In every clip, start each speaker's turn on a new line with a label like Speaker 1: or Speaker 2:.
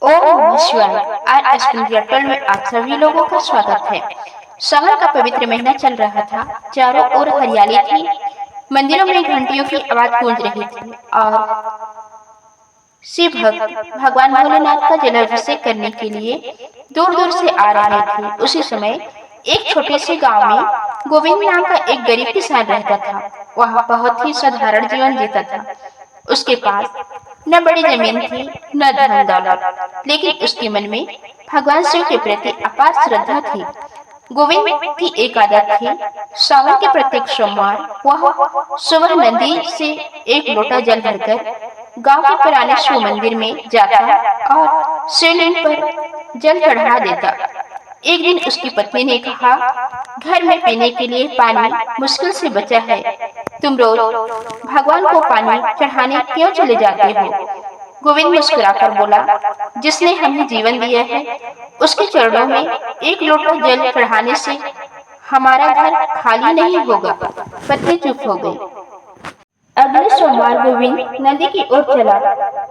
Speaker 1: ओम नमः शिवाय। आज स्पिरिचुअल वर्ल्ड में आप सभी लोगों का स्वागत है। सावन का पवित्र महीना चल रहा था। चारों ओर हरियाली थी। मंदिरों में घंटियों की आवाज गूंज रही थी और शिव भक्त भगवान भोलेनाथ का जलाभिषेक करने के लिए दूर दूर से आ रहे थे। उसी समय एक छोटे से गांव में गोविंद नाम का एक गरीब किसान रहता था। वह बहुत ही साधारण जीवन जीता था। उसके पास न बड़ी जमीन थी न धन दौलत, लेकिन उसके मन में भगवान शिव के प्रति अपार श्रद्धा थी। गोविंद की एक आदत थी। सावन के प्रत्येक सोमवार वह सुबह नदी से एक लोटा जल भरकर गांव के पुराने शिव मंदिर में जाता और शिवलिंग पर जल चढ़ा देता। एक दिन उसकी पत्नी ने कहा, घर में पीने के लिए पानी मुश्किल से बचा है। तुम रोज भगवान को पानी चढ़ाने क्यों चले जाते हो? गोविंद मुस्कुराकर बोला, जिसने हमें जीवन दिया है उसके चरणों में एक लोटा जल चढ़ाने से हमारा घर खाली नहीं होगा। पत्नी चुप हो गई। अगले सोमवार गोविंद नदी की ओर चला,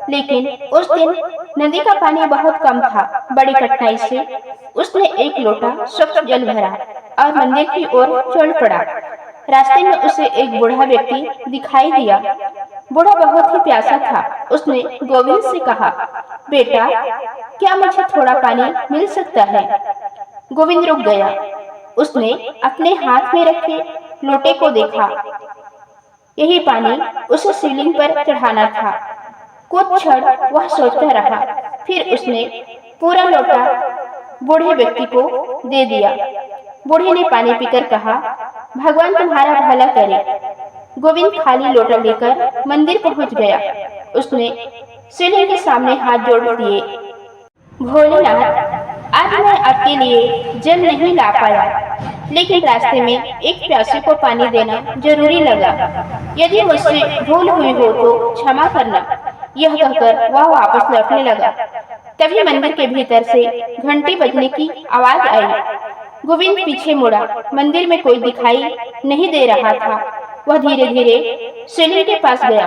Speaker 1: लेकिन उस दिन नदी का पानी बहुत कम था। बड़ी कठिनाई से उसने एक लोटा स्वच्छ जल भरा और मंदिर की ओर चल पड़ा। रास्ते में उसे एक बूढ़ा व्यक्ति दिखाई दिया। बूढ़ा बहुत ही प्यासा था। उसने गोविंद से कहा, बेटा, क्या मुझे थोड़ा पानी मिल सकता है? गोविंद रुक गया। उसने अपने हाथ में रखे लोटे को देखा। यही पानी उसे शिवलिंग पर चढ़ाना था। कुछ क्षण वह सोचता रहा, फिर उसने पूरा लोटा बूढ़े व्यक्ति को दे दिया। बूढ़े ने पानी पीकर कहा, भगवान तुम्हारा भला करे। गोविंद खाली लोटा लेकर मंदिर पहुंच गया। उसने शिवलिंग के सामने हाथ जोड़ दिए। भोलेनाथ, आज मैं आपके लिए जल नहीं ला पाया, लेकिन रास्ते में एक प्यासे को पानी देना जरूरी लगा। यदि मुझसे भूल हुई हो तो क्षमा करना। यह कहकर वह वापस लौटने लगा। तभी मंदिर के भीतर से घंटी बजने की आवाज आई। गोविंद पीछे मुड़ा। मंदिर में कोई दिखाई नहीं दे रहा था। वह धीरे धीरे शिवलिंग के पास गया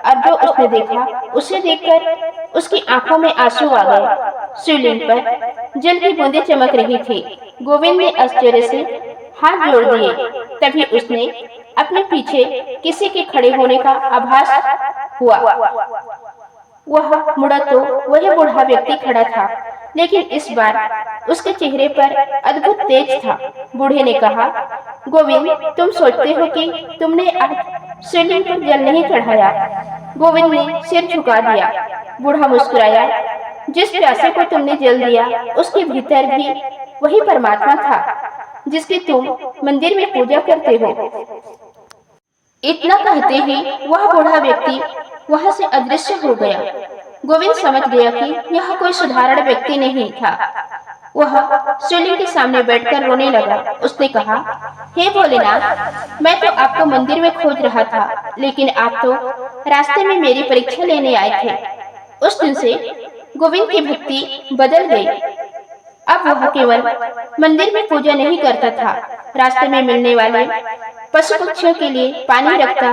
Speaker 1: और जो उसने देखा उसे देखकर उसकी आंखों में आंसू आ गए। शिवलिंग पर जल की बूंदें चमक रही थी। गोविंद ने आश्चर्य से हाथ जोड़ दिए। तभी उसने अपने पीछे किसी के खड़े होने का आभास हुआ। वह मुड़ा तो वही बूढ़ा व्यक्ति खड़ा था, लेकिन इस बार उसके चेहरे पर अद्भुत तेज था। बूढ़े ने कहा, गोविंद, तुम सोचते हो कि तुमने आज शिवलिंग पर जल नहीं चढ़ाया? गोविंद ने सिर झुका दिया। बूढ़ा मुस्कुराया, जिस प्यासे को तुमने जल दिया उसके भीतर भी वही परमात्मा था जिसकी तुम मंदिर में पूजा करते हो। इतना कहते ही वह बूढ़ा व्यक्ति वहां से अदृश्य हो गया। गोविंद समझ गया कि यह कोई साधारण व्यक्ति नहीं था। वह शिवलिंग के सामने बैठकर रोने लगा। उसने कहा, हे भोलेनाथ, मैं तो आपको मंदिर में खोज रहा था, लेकिन आप तो रास्ते में मेरी परीक्षा लेने आए थे। उस दिन से गोविंद की भक्ति बदल गई। अब वह केवल मंदिर में पूजा नहीं करता था, रास्ते में मिलने वाले पशु पक्षियों के लिए पानी रखता,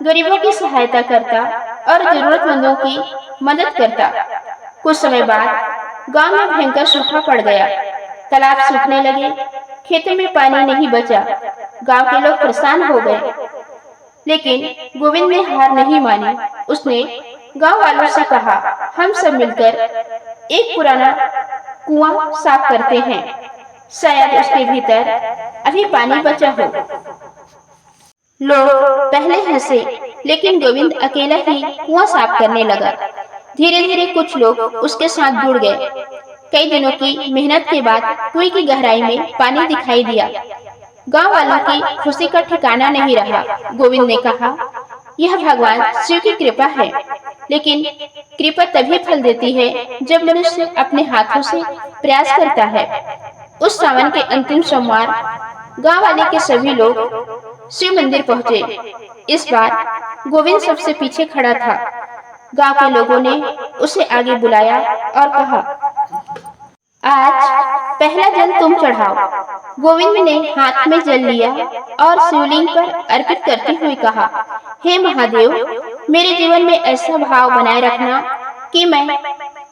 Speaker 1: गरीबों की सहायता करता और जरूरतमंदों की मदद करता। कुछ समय बाद गांव में भयंकर सूखा पड़ गया। तालाब सूखने लगे, खेतों में पानी नहीं बचा। गांव के लोग परेशान हो गए, लेकिन गोविंद ने हार नहीं मानी। उसने गांव वालों से कहा, हम सब मिलकर एक पुराना कुआं साफ करते हैं, शायद उसके भीतर अभी पानी बचा हो। लोग पहले हंसे, लेकिन गोविंद अकेला ही कुआं साफ करने लगा। धीरे धीरे कुछ लोग उसके साथ जुड़ गए। कई दिनों की मेहनत के बाद कुएं की गहराई में पानी दिखाई दिया। गांव वालों की खुशी का ठिकाना नहीं रहा। गोविंद ने कहा, यह भगवान शिव की कृपा है, लेकिन कृपा तभी फल देती है जब मनुष्य अपने हाथों से प्रयास करता है। उस सावन के अंतिम सोमवार गांव वाले के सभी लोग शिव मंदिर पहुंचे। इस बार गोविंद सबसे पीछे खड़ा था। गांव के लोगों ने उसे आगे बुलाया और कहा, आज पहला जल तुम चढ़ाओ। गोविंद ने हाथ में जल लिया और शिवलिंग पर अर्पित करते हुए कहा, हे महादेव, मेरे जीवन में ऐसा भाव बनाए रखना कि मैं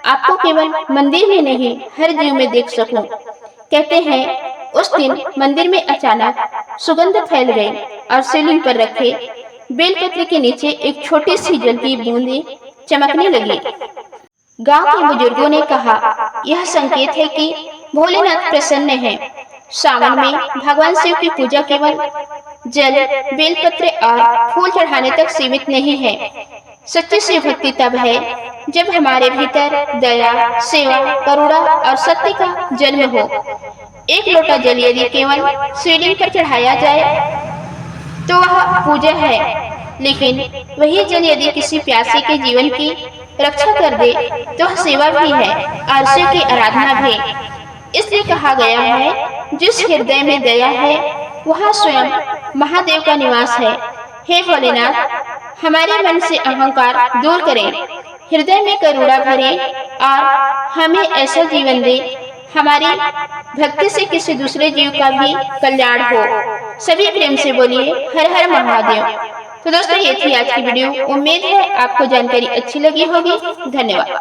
Speaker 1: आपको केवल मंदिर में नहीं हर जीव में देख सकूं। कहते हैं उस दिन मंदिर में अचानक सुगंध फैल गई और सीलिंग पर रखे बेलपत्र के नीचे एक छोटी सी जल की बूंदें चमकने लगी। गांव के बुजुर्गों ने कहा, यह संकेत है कि भोलेनाथ प्रसन्न है। सावन में भगवान शिव की पूजा केवल जल, बेलपत्र और फूल चढ़ाने तक सीमित नहीं है। सच्ची शिव भक्ति तब है जब हमारे भीतर दया, सेवा, करुणा और सत्य का जन्म हो। एक लोटा जल यदि केवल शिवलिंग पर चढ़ाया जाए तो वह पूजा है, लेकिन वही जल यदि किसी प्यासे के जीवन की रक्षा कर दे तो वह सेवा भी है और शिव की आराधना भी। इसलिए कहा गया है, जिस हृदय में दया है वहाँ स्वयं महादेव का निवास है। हे भोलेनाथ, हमारे मन से अहंकार दूर करें, हृदय में करुणा भरें और हमें ऐसा जीवन दे हमारी भक्ति से किसी दूसरे जीव का भी कल्याण हो। सभी प्रेम से बोलिए हर हर महादेव। तो दोस्तों, ये थी आज की वीडियो। उम्मीद है आपको जानकारी अच्छी लगी होगी। धन्यवाद।